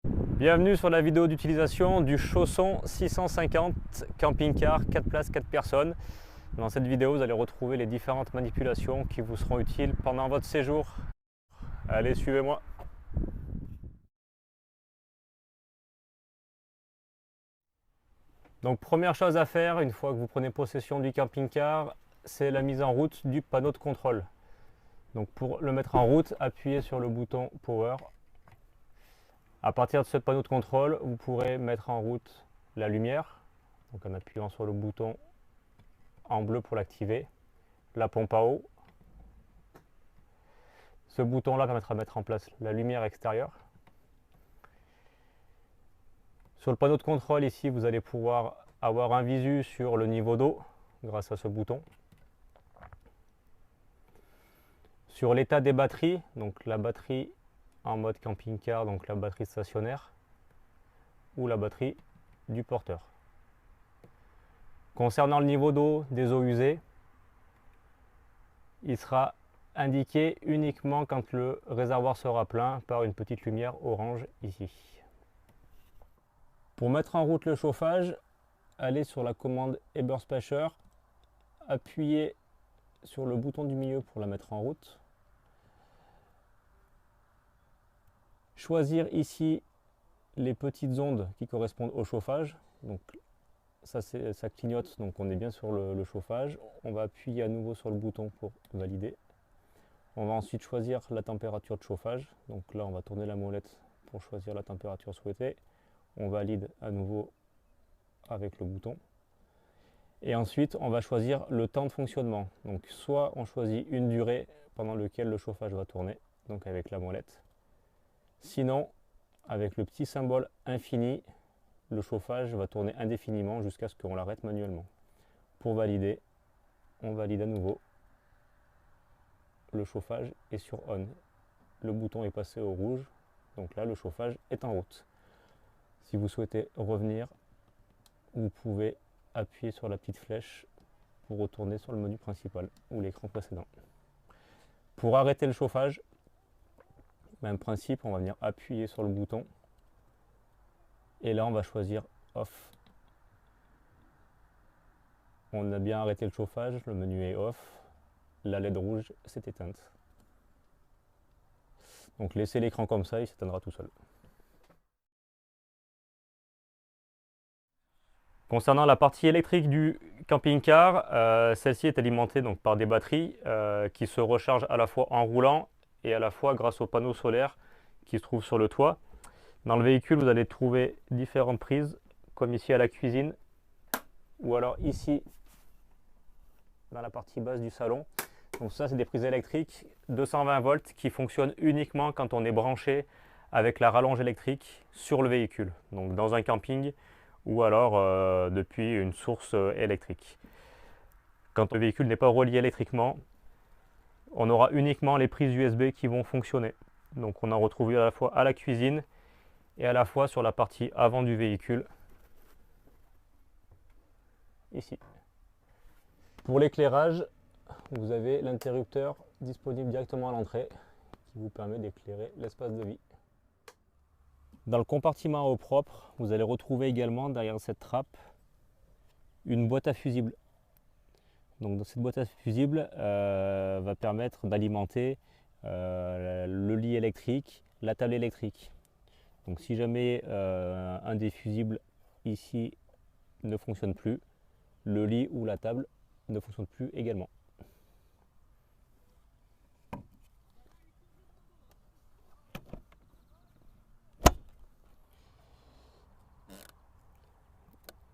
Bienvenue sur la vidéo d'utilisation du Chausson 650 camping-car 4 places 4 personnes. Dans cette vidéo, vous allez retrouver les différentes manipulations qui vous seront utiles pendant votre séjour. Allez, suivez-moi. Donc première chose à faire, une fois que vous prenez possession du camping-car, c'est la mise en route du panneau de contrôle. Donc pour le mettre en route, appuyez sur le bouton Power. À partir de ce panneau de contrôle, vous pourrez mettre en route la lumière, donc en appuyant sur le bouton en bleu pour l'activer, la pompe à eau. Ce bouton-là permettra de mettre en place la lumière extérieure. Sur le panneau de contrôle ici, vous allez pouvoir avoir un visu sur le niveau d'eau grâce à ce bouton. Sur l'état des batteries, donc la batterie en mode camping-car, donc la batterie stationnaire ou la batterie du porteur. Concernant le niveau d'eau des eaux usées, il sera indiqué uniquement quand le réservoir sera plein par une petite lumière orange ici. Pour mettre en route le chauffage, allez sur la commande Eberspacher, appuyez sur le bouton du milieu pour la mettre en route. Choisir ici les petites ondes qui correspondent au chauffage. Donc ça clignote, donc on est bien sur le chauffage. On va appuyer à nouveau sur le bouton pour valider. On va ensuite choisir la température de chauffage. Donc là, on va tourner la molette pour choisir la température souhaitée. On valide à nouveau avec le bouton. Et ensuite, on va choisir le temps de fonctionnement. Donc soit on choisit une durée pendant laquelle le chauffage va tourner, donc avec la molette. Sinon, avec le petit symbole infini, le chauffage va tourner indéfiniment jusqu'à ce qu'on l'arrête manuellement. Pour valider, on valide à nouveau. Le chauffage est sur on. Le bouton est passé au rouge, donc là le chauffage est en route. Si vous souhaitez revenir, vous pouvez appuyer sur la petite flèche pour retourner sur le menu principal ou l'écran précédent. Pour arrêter le chauffage, même principe, on va venir appuyer sur le bouton et là on va choisir off. On a bien arrêté le chauffage, le menu est off, la LED rouge s'est éteinte. Donc laissez l'écran comme ça, il s'éteindra tout seul. Concernant la partie électrique du camping-car, celle-ci est alimentée donc par des batteries qui se rechargent à la fois en roulant et à la fois grâce aux panneaux solaires qui se trouvent sur le toit. Dans le véhicule, vous allez trouver différentes prises, comme ici à la cuisine, ou alors ici dans la partie basse du salon. Donc ça, c'est des prises électriques 220 volts qui fonctionnent uniquement quand on est branché avec la rallonge électrique sur le véhicule, donc dans un camping ou alors depuis une source électrique. Quand le véhicule n'est pas relié électriquement, on aura uniquement les prises USB qui vont fonctionner. Donc on en retrouve à la fois à la cuisine et à la fois sur la partie avant du véhicule, ici. Pour l'éclairage, vous avez l'interrupteur disponible directement à l'entrée qui vous permet d'éclairer l'espace de vie. Dans le compartiment à eau propre, vous allez retrouver également derrière cette trappe une boîte à fusibles. Donc dans cette boîte à fusibles va permettre d'alimenter le lit électrique, la table électrique. Donc si jamais un des fusibles ici ne fonctionne plus, le lit ou la table ne fonctionne plus également.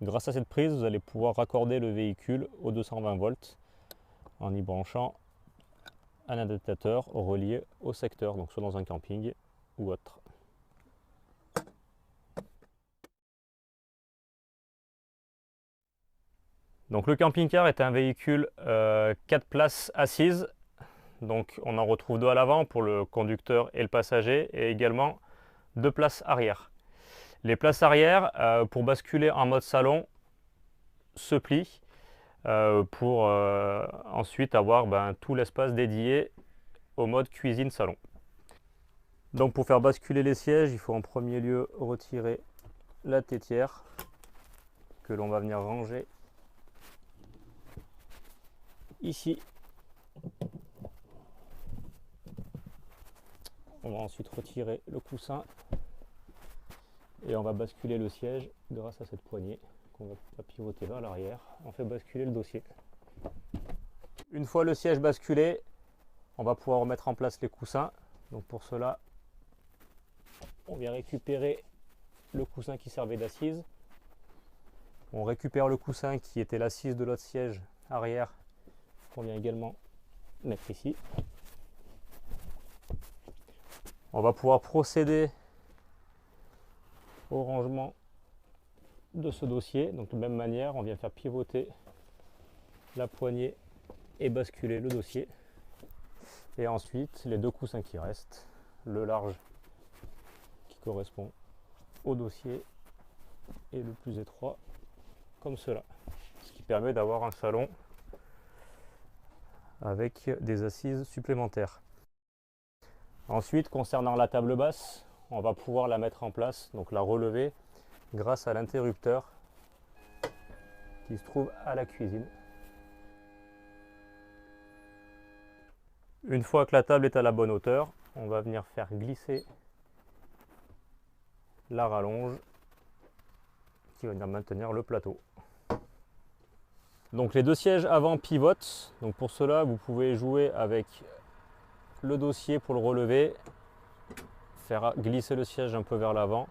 Grâce à cette prise, vous allez pouvoir raccorder le véhicule aux 220 volts en y branchant un adaptateur relié au secteur, donc soit dans un camping ou autre. Donc le camping-car est un véhicule 4 places assises. Donc on en retrouve 2 à l'avant pour le conducteur et le passager et également 2 places arrière. Les places arrière, pour basculer en mode salon, se plient pour ensuite avoir tout l'espace dédié au mode cuisine-salon. Donc pour faire basculer les sièges, il faut en premier lieu retirer la tétière que l'on va venir ranger ici. On va ensuite retirer le coussin et on va basculer le siège grâce à cette poignée qu'on va pivoter vers l'arrière. On fait basculer le dossier. Une fois le siège basculé, on va pouvoir remettre en place les coussins. Donc pour cela, on vient récupérer le coussin qui servait d'assise. On récupère le coussin qui était l'assise de l'autre siège arrière qu'on vient également mettre ici. On va pouvoir procéder au rangement de ce dossier. Donc de même manière, on vient faire pivoter la poignée et basculer le dossier. Et ensuite, les deux coussins qui restent, le large qui correspond au dossier et le plus étroit comme cela. Ce qui permet d'avoir un salon avec des assises supplémentaires. Ensuite, concernant la table basse, on va pouvoir la mettre en place, donc la relever grâce à l'interrupteur qui se trouve à la cuisine. Une fois que la table est à la bonne hauteur, on va venir faire glisser la rallonge qui va venir maintenir le plateau. Donc les deux sièges avant pivotent. Donc pour cela, vous pouvez jouer avec le dossier pour le relever, faire glisser le siège un peu vers l'avant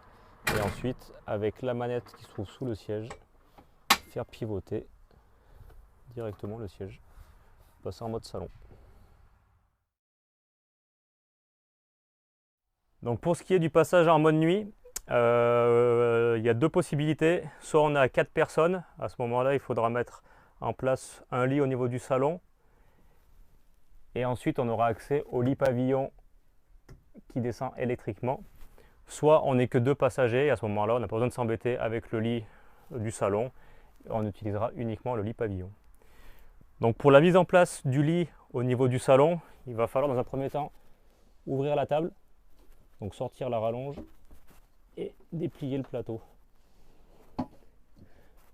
et ensuite avec la manette qui se trouve sous le siège, faire pivoter directement le siège, passer en mode salon. Donc pour ce qui est du passage en mode nuit, il y a deux possibilités. Soit on a 4 personnes, à ce moment-là il faudra mettre en place un lit au niveau du salon et ensuite on aura accès au lit pavillon qui descend électriquement. Soit on n'est que 2 passagers et à ce moment-là on n'a pas besoin de s'embêter avec le lit du salon, on utilisera uniquement le lit pavillon. Donc pour la mise en place du lit au niveau du salon, il va falloir dans un premier temps ouvrir la table, donc sortir la rallonge et déplier le plateau.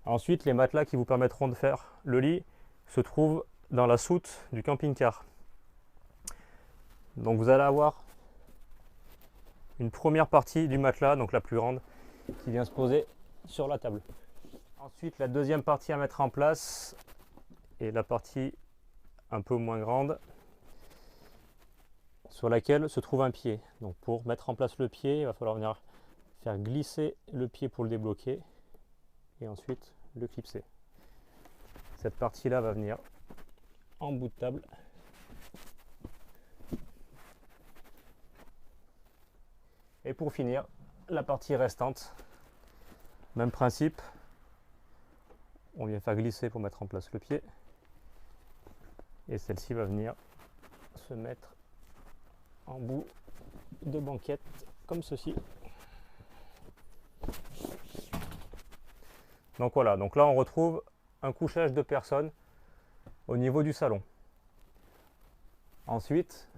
Ensuite, les matelas qui vous permettront de faire le lit se trouvent dans la soute du camping-car. Donc vous allez avoir une première partie du matelas, donc la plus grande, qui vient se poser sur la table. Ensuite, la deuxième partie à mettre en place est la partie un peu moins grande sur laquelle se trouve un pied. Donc pour mettre en place le pied, il va falloir venir faire glisser le pied pour le débloquer et ensuite le clipser. Cette partie-là va venir en bout de table. Et pour finir, la partie restante, même principe, on vient faire glisser pour mettre en place le pied et celle-ci va venir se mettre en bout de banquette comme ceci. Donc voilà, donc là on retrouve un couchage de personnes au niveau du salon. Ensuite,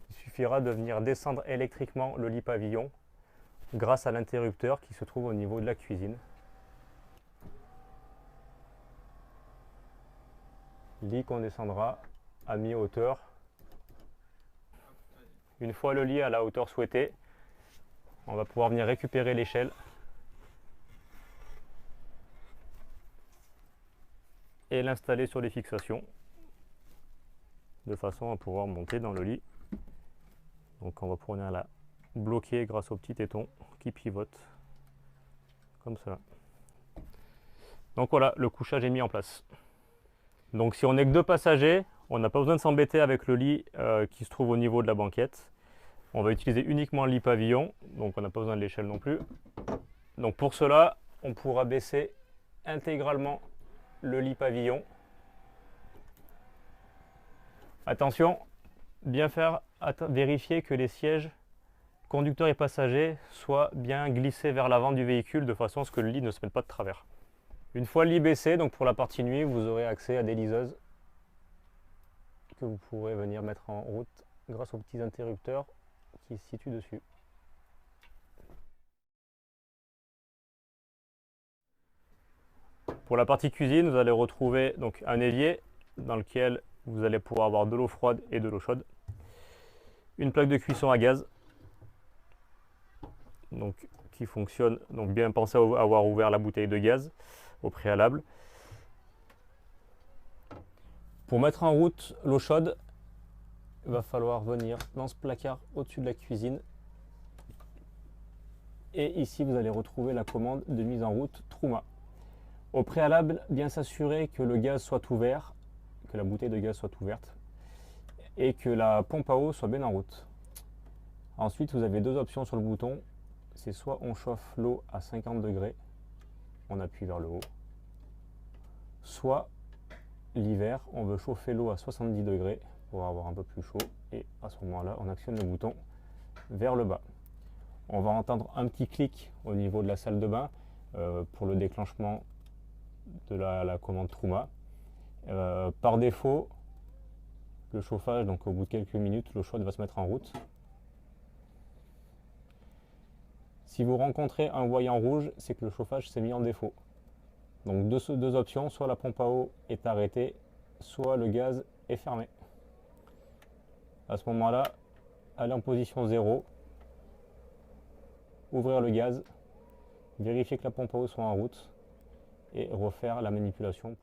il suffira de venir descendre électriquement le lit pavillon grâce à l'interrupteur qui se trouve au niveau de la cuisine. Lit qu'on descendra à mi-hauteur. Une fois le lit à la hauteur souhaitée, on va pouvoir venir récupérer l'échelle et l'installer sur les fixations de façon à pouvoir monter dans le lit. Donc on va pouvoir venir la bloquer grâce au petit téton qui pivote comme cela. Donc voilà, le couchage est mis en place. Donc si on n'est que 2 passagers, on n'a pas besoin de s'embêter avec le lit qui se trouve au niveau de la banquette. On va utiliser uniquement le lit pavillon, donc on n'a pas besoin de l'échelle non plus. Donc pour cela, on pourra baisser intégralement le lit pavillon. Attention, bien faire vérifier que les sièges conducteurs et passagers soient bien glissés vers l'avant du véhicule de façon à ce que le lit ne se mette pas de travers. Une fois le lit baissé, donc pour la partie nuit, vous aurez accès à des liseuses que vous pourrez venir mettre en route grâce aux petits interrupteurs qui se situe dessus. Pour la partie cuisine, vous allez retrouver donc un évier dans lequel vous allez pouvoir avoir de l'eau froide et de l'eau chaude. Une plaque de cuisson à gaz, donc, qui fonctionne. Donc bien pensez à avoir ouvert la bouteille de gaz au préalable. Pour mettre en route l'eau chaude, il va falloir venir dans ce placard au-dessus de la cuisine. Et ici, vous allez retrouver la commande de mise en route Truma. Au préalable, bien s'assurer que le gaz soit ouvert, que la bouteille de gaz soit ouverte et que la pompe à eau soit bien en route. Ensuite, vous avez deux options sur le bouton. C'est soit on chauffe l'eau à 50 degrés, on appuie vers le haut, soit l'hiver, on veut chauffer l'eau à 70 degrés pour avoir un peu plus chaud et à ce moment-là, on actionne le bouton vers le bas. On va entendre un petit clic au niveau de la salle de bain pour le déclenchement de la commande Truma. Par défaut, le chauffage, donc au bout de quelques minutes, l'eau chaude va se mettre en route. Si vous rencontrez un voyant rouge, c'est que le chauffage s'est mis en défaut. Donc deux options, soit la pompe à eau est arrêtée, soit le gaz est fermé. À ce moment-là, allez en position 0, ouvrir le gaz, vérifier que la pompe à eau soit en route et refaire la manipulation.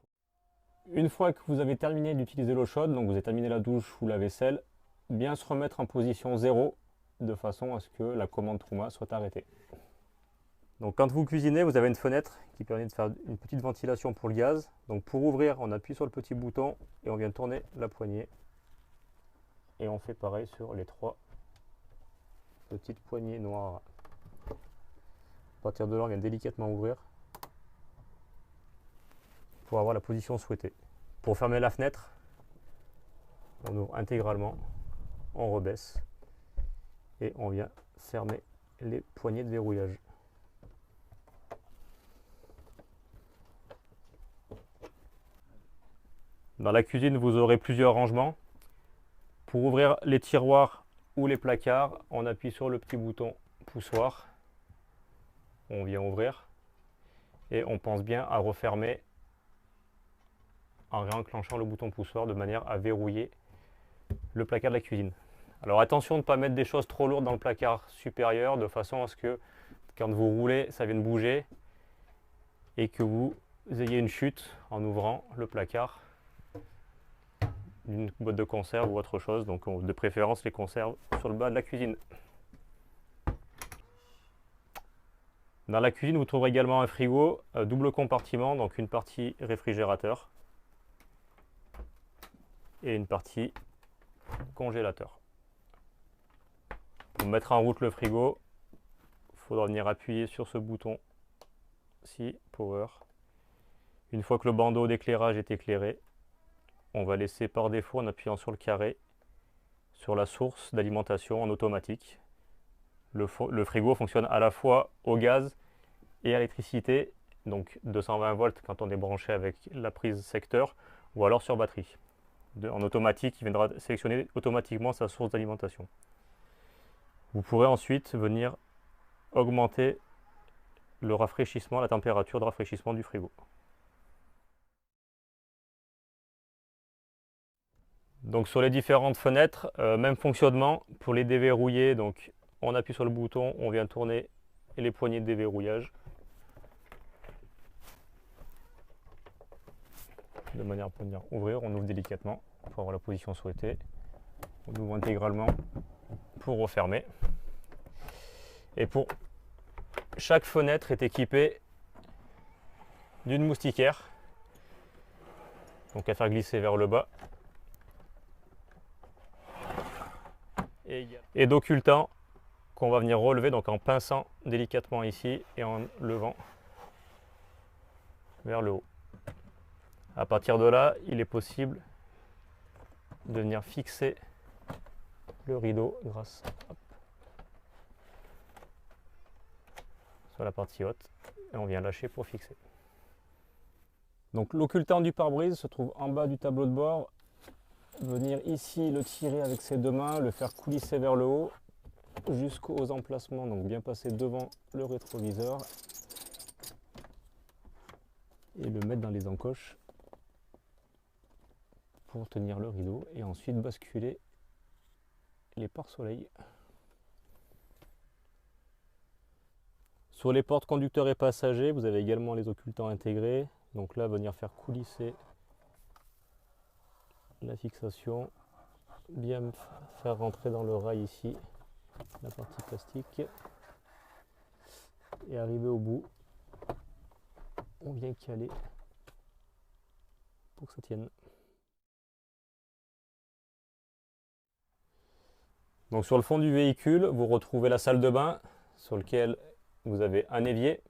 Une fois que vous avez terminé d'utiliser l'eau chaude, donc vous avez terminé la douche ou la vaisselle, bien se remettre en position 0 de façon à ce que la commande Truma soit arrêtée. Donc quand vous cuisinez, vous avez une fenêtre qui permet de faire une petite ventilation pour le gaz. Donc pour ouvrir, on appuie sur le petit bouton et on vient tourner la poignée. Et on fait pareil sur les trois petites poignées noires. À partir de là, on vient délicatement ouvrir pour avoir la position souhaitée. Pour fermer la fenêtre, on ouvre intégralement, on rebaisse et on vient fermer les poignées de verrouillage. Dans la cuisine, vous aurez plusieurs rangements. Pour ouvrir les tiroirs ou les placards, on appuie sur le petit bouton poussoir. On vient ouvrir et on pense bien à refermer en réenclenchant le bouton poussoir de manière à verrouiller le placard de la cuisine. Alors attention de ne pas mettre des choses trop lourdes dans le placard supérieur de façon à ce que quand vous roulez, ça vienne bouger et que vous ayez une chute en ouvrant le placard d'une boîte de conserve ou autre chose. Donc de préférence les conserves sur le bas de la cuisine. Dans la cuisine, vous trouverez également un frigo double compartiment, donc une partie réfrigérateur et une partie congélateur. Pour mettre en route le frigo, il faudra venir appuyer sur ce bouton ci, Power. Une fois que le bandeau d'éclairage est éclairé, on va laisser par défaut, en appuyant sur le carré, sur la source d'alimentation en automatique. Le frigo fonctionne à la fois au gaz et à l'électricité, donc 220 volts quand on est branché avec la prise secteur, ou alors sur batterie. En automatique, il viendra sélectionner automatiquement sa source d'alimentation. Vous pourrez ensuite venir augmenter le rafraîchissement, la température de rafraîchissement du frigo. Donc sur les différentes fenêtres, même fonctionnement. Pour les déverrouiller, donc on appuie sur le bouton, on vient tourner les poignées de déverrouillage de manière à venir ouvrir. On ouvre délicatement pour avoir la position souhaitée. On ouvre intégralement pour refermer. Et pour chaque fenêtre est équipée d'une moustiquaire, donc à faire glisser vers le bas, et d'occultant qu'on va venir relever donc en pinçant délicatement ici et en levant vers le haut. À partir de là, il est possible de venir fixer le rideau grâce sur la partie haute et on vient lâcher pour fixer. Donc l'occultant du pare-brise se trouve en bas du tableau de bord. Venir ici le tirer avec ses deux mains, le faire coulisser vers le haut jusqu'aux emplacements, donc bien passer devant le rétroviseur et le mettre dans les encoches pour tenir le rideau, et ensuite basculer les pare-soleil. Sur les portes conducteurs et passagers, vous avez également les occultants intégrés. Donc là, venir faire coulisser la fixation, bien faire rentrer dans le rail ici la partie plastique, et arriver au bout, on vient caler pour que ça tienne. Donc sur le fond du véhicule, vous retrouvez la salle de bain sur laquelle vous avez un évier.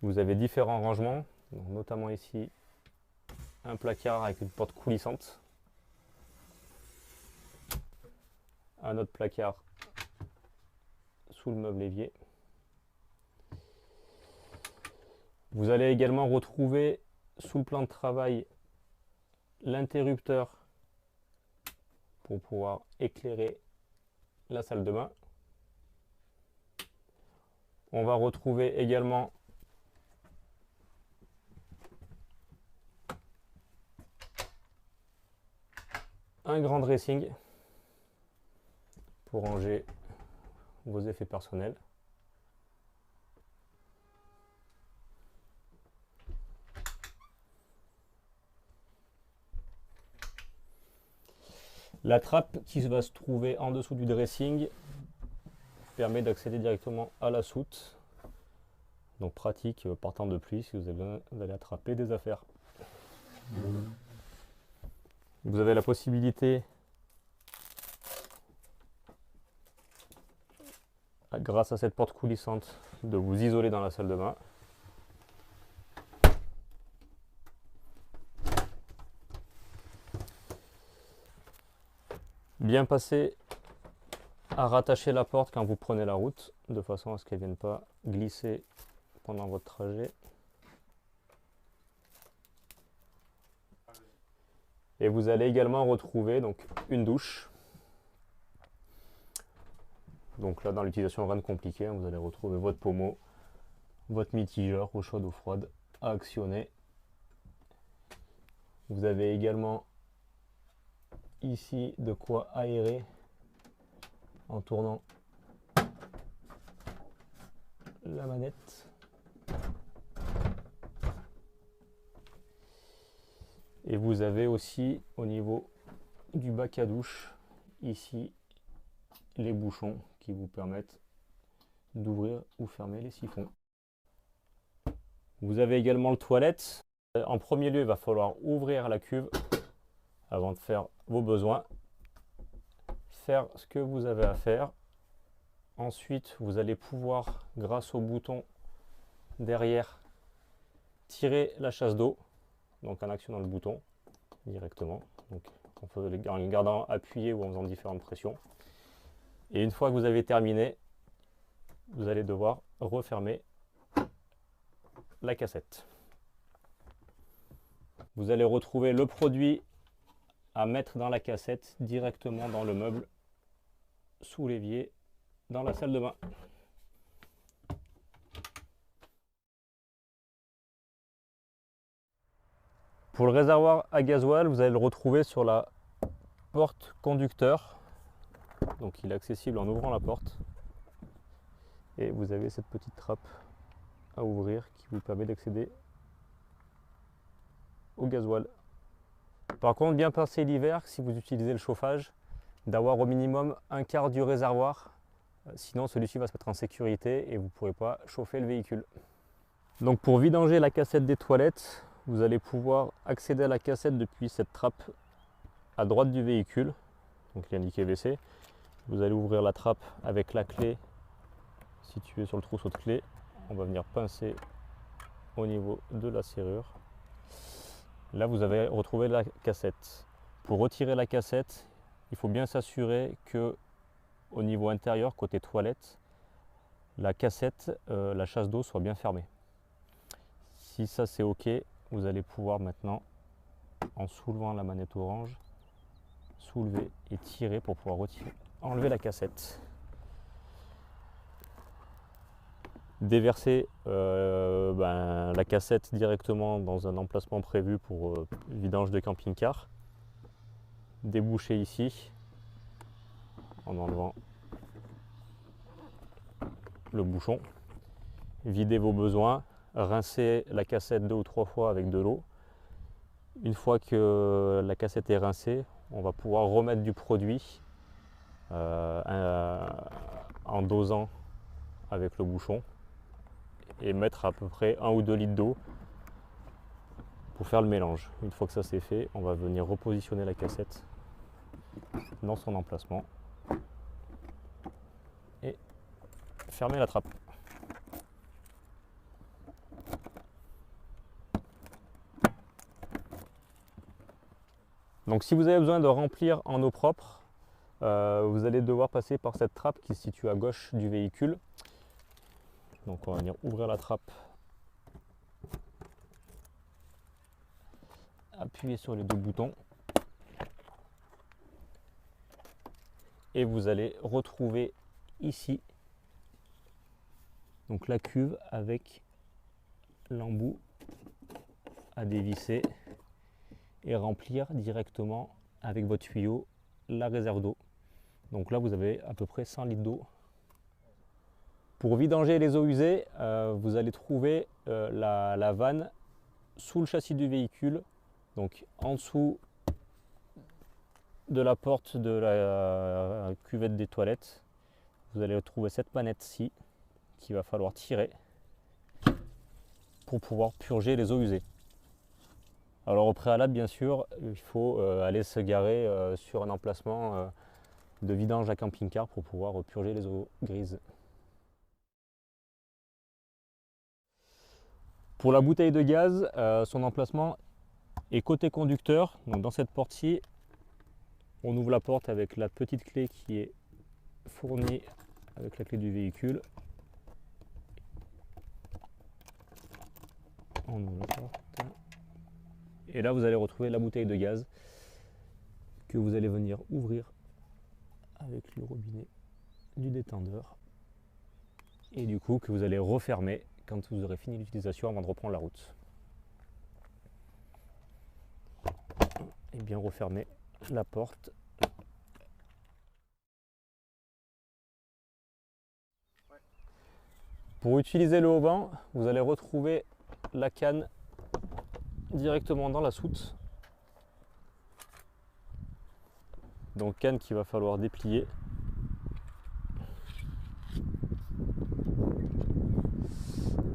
Vous avez différents rangements, donc notamment ici un placard avec une porte coulissante, un autre placard sous le meuble évier. Vous allez également retrouver sous le plan de travail l'interrupteur pour pouvoir éclairer la salle de bain. On va retrouver également un grand dressing pour ranger vos effets personnels. La trappe qui va se trouver en dessous du dressing permet d'accéder directement à la soute. Donc pratique par temps de pluie si vous avez besoin d'aller attraper des affaires. Vous avez la possibilité, grâce à cette porte coulissante, de vous isoler dans la salle de bain. Bien passer à rattacher la porte quand vous prenez la route, de façon à ce qu'elle ne vienne pas glisser pendant votre trajet. Et vous allez également retrouver donc une douche. Donc là, dans l'utilisation rien de compliqué, vous allez retrouver votre pommeau, votre mitigeur, eau chaude ou froide à actionner. Vous avez également ici de quoi aérer en tournant la manette. Et vous avez aussi au niveau du bac à douche ici les bouchons qui vous permettent d'ouvrir ou fermer les siphons. Vous avez également le toilette. En premier lieu, il va falloir ouvrir la cuve avant de faire vos besoins, faire ce que vous avez à faire. Ensuite, vous allez pouvoir, grâce au bouton derrière, tirer la chasse d'eau, donc en actionnant le bouton directement, donc en le gardant appuyé ou en faisant différentes pressions. Et une fois que vous avez terminé, vous allez devoir refermer la cassette. Vous allez retrouver le produit à mettre dans la cassette directement dans le meuble, sous l'évier, dans la salle de bain. Pour le réservoir à gasoil, vous allez le retrouver sur la porte conducteur. Donc il est accessible en ouvrant la porte. Et vous avez cette petite trappe à ouvrir qui vous permet d'accéder au gasoil. Par contre, bien passer l'hiver, si vous utilisez le chauffage, d'avoir au minimum un quart du réservoir. Sinon, celui-ci va se mettre en sécurité et vous ne pourrez pas chauffer le véhicule. Donc pour vidanger la cassette des toilettes, vous allez pouvoir accéder à la cassette depuis cette trappe à droite du véhicule. Donc il est indiqué WC. Vous allez ouvrir la trappe avec la clé située sur le trousseau de clé. On va venir pincer au niveau de la serrure. Là, vous avez retrouvé la cassette. Pour retirer la cassette, il faut bien s'assurer que au niveau intérieur, côté toilette, la cassette, la chasse d'eau soit bien fermée. Si ça c'est OK, vous allez pouvoir maintenant, en soulevant la manette orange, soulever et tirer pour pouvoir enlever la cassette. déverser la cassette directement dans un emplacement prévu pour vidange de camping-car, déboucher ici en enlevant le bouchon, vider vos besoins, rincer la cassette 2 ou 3 fois avec de l'eau. Une fois que la cassette est rincée, on va pouvoir remettre du produit en dosant avec le bouchon et mettre à peu près 1 ou 2 litres d'eau pour faire le mélange. Une fois que ça c'est fait, on va venir repositionner la cassette dans son emplacement et fermer la trappe. Donc si vous avez besoin de remplir en eau propre, vous allez devoir passer par cette trappe qui se situe à gauche du véhicule. Donc on va venir ouvrir la trappe, appuyer sur les 2 boutons et vous allez retrouver ici donc la cuve avec l'embout à dévisser et remplir directement avec votre tuyau la réserve d'eau. Donc là vous avez à peu près 100 litres d'eau. Pour vidanger les eaux usées, vous allez trouver la vanne sous le châssis du véhicule, donc en dessous de la porte de la cuvette des toilettes. Vous allez trouver cette manette-ci qu'il va falloir tirer pour pouvoir purger les eaux usées. Alors au préalable, bien sûr, il faut aller se garer sur un emplacement de vidange à camping-car pour pouvoir purger les eaux grises. Pour la bouteille de gaz, son emplacement est côté conducteur. Donc dans cette porte-ci, on ouvre la porte avec la petite clé qui est fournie avec la clé du véhicule. On ouvre la porte. Et là, vous allez retrouver la bouteille de gaz que vous allez venir ouvrir avec le robinet du détendeur. Et du coup, que vous allez refermer quand vous aurez fini l'utilisation avant de reprendre la route. Et bien refermer la porte. Pour utiliser le haut-vent, vous allez retrouver la canne directement dans la soute. Donc canne qu'il va falloir déplier.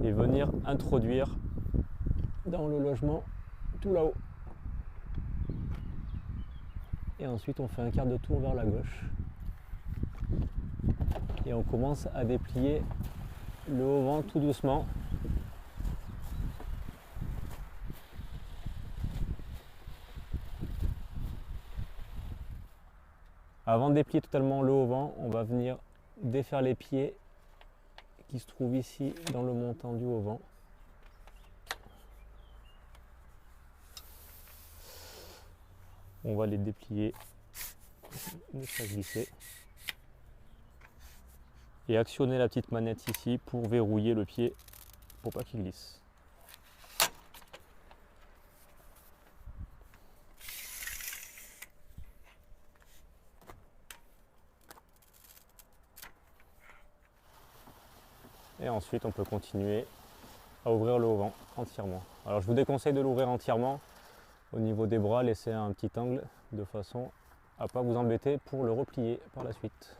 Et venir introduire dans le logement tout là-haut. Et ensuite on fait un quart de tour vers la gauche. Et on commence à déplier le haut-vent tout doucement. Avant de déplier totalement le haut-vent, on va venir défaire les pieds qui se trouvent ici dans le montant du haut-vent. On va les déplier, ne pas glisser. Et actionner la petite manette ici pour verrouiller le pied pour pas qu'il glisse. Et ensuite on peut continuer à ouvrir le haut-vent entièrement. Alors je vous déconseille de l'ouvrir entièrement. Au niveau des bras, laissez un petit angle de façon à ne pas vous embêter pour le replier par la suite.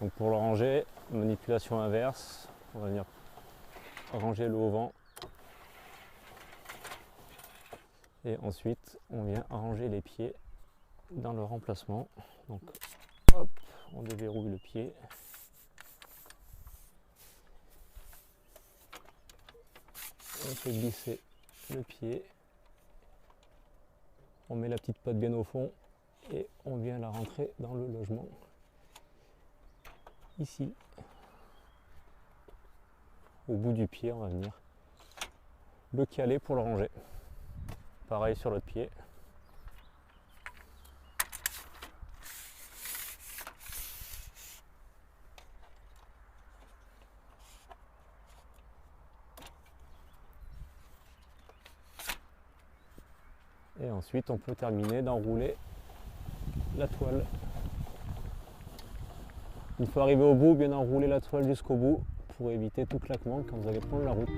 Donc pour le ranger, manipulation inverse, on va venir ranger le haut-vent. Et ensuite on vient ranger les pieds dans leur emplacement. Donc hop, on déverrouille le pied. On fait glisser le pied. On met la petite patte bien au fond et on vient la rentrer dans le logement. Ici. Au bout du pied, on va venir le caler pour le ranger. Pareil sur l'autre pied. Et ensuite on peut terminer d'enrouler la toile. Une fois arrivé au bout, bien enrouler la toile jusqu'au bout pour éviter tout claquement quand vous allez prendre la route.